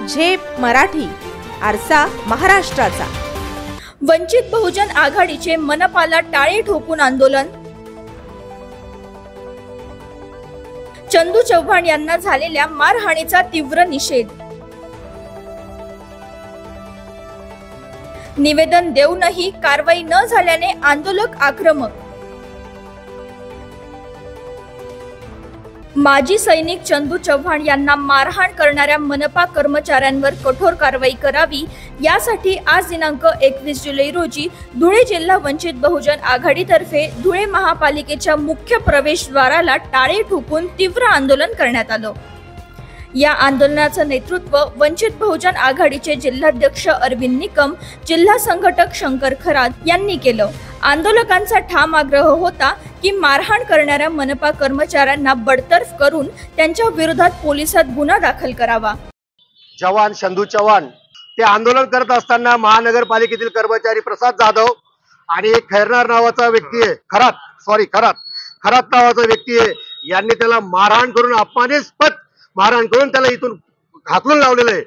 झेप मराठी, आरसा महाराष्ट्राचा। वंचित बहुजन आघाडीचे मनपाला टाळे ठोकून आंदोलन। चंदू चव्हाण यांना झालेल्या मारहाणीचा तीव्र निषेध। निवेदन देऊनही कारवाई न झाल्याने आंदोलक आक्रमक। माजी सैनिक चंदू चव्हाण यांना मारहाण करणाऱ्या मनपा कर्मचाऱ्यांवर कठोर कारवाई करावी यासाठी आज दिनांक 21 जुलै रोजी धुळे जिल्हा वंचित बहुजन आघाडीतर्फे धुळे महापालिकेच्या मुख्य प्रवेशद्वाराला टाळे ठोकून तीव्र आंदोलन करण्यात आलं। या आंदोलनाचं नेतृत्व वंचित बहुजन आघाडीचे जिल्हाध्यक्ष अरविंद निकम, जिल्हा संघटक शंकर खरात यांनी केलं। आंदोलकांचा ठाम आग्रह होता की मारहाण करणाऱ्या मनपा कर्मचाऱ्यांना बडतर्फ करून त्यांच्या विरोधात पोलिसात गुन्हा दाखल करावा। जवान चंदू चव्हाण ते आंदोलन करत असताना महानगरपालिकेतील कर्मचारी प्रसाद जाधव आणि एक खैरनार नावाचा व्यक्ती आहे, खरात नावाचा व्यक्ती आहे, यांनी त्याला मारहाण करून अपमानास्पद मारहाण करून त्याला इथून हाकलून लावलेलं आहे।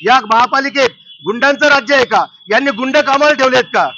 या महापालिकेत गुंडांचं राज्य आहे का? यांनी गुंड कामाला ठेवलेत का?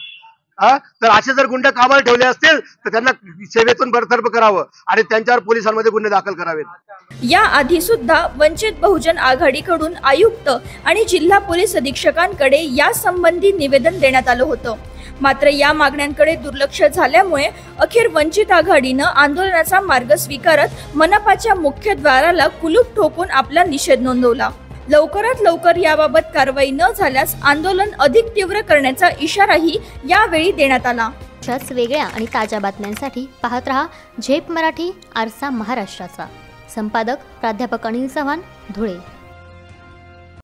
तर असे जर गुंड कामाला ठेवले असतील तर त्यांना सेवेतून बडतर्फ करावं आणि त्यांच्यावर पोलिसांमध्ये गुन्हे दाखल करावेत। या आधी सुद्धा वंचित बहुजन आघाडीकडून आयुक्त आणि जिल्हा पोलीस अधीक्षकांकडे या संबंधी निवेदन देण्यात आलं होतं। मात्र या मागण्यांकडे दुर्लक्ष झाल्यामुळे अखेर वंचित आघाडीनं आंदोलनाचा मार्ग स्वीकारत मनपाच्या मुख्यद्वाराला कुलूप ठोकून आपला निषेध नोंदवला। लवकरात लवकर याबाबत कारवाई न झाल्यास आंदोलन अधिक तीव्र करण्याचा इशाराही यावेळी देण्यात आला। अशाच वेगळ्या आणि ताज्या बातम्यांसाठी पाहत रहा झेप मराठी, आरसा महाराष्ट्राचा। संपादक प्राध्यापक अनिल चव्हाण, धुळे।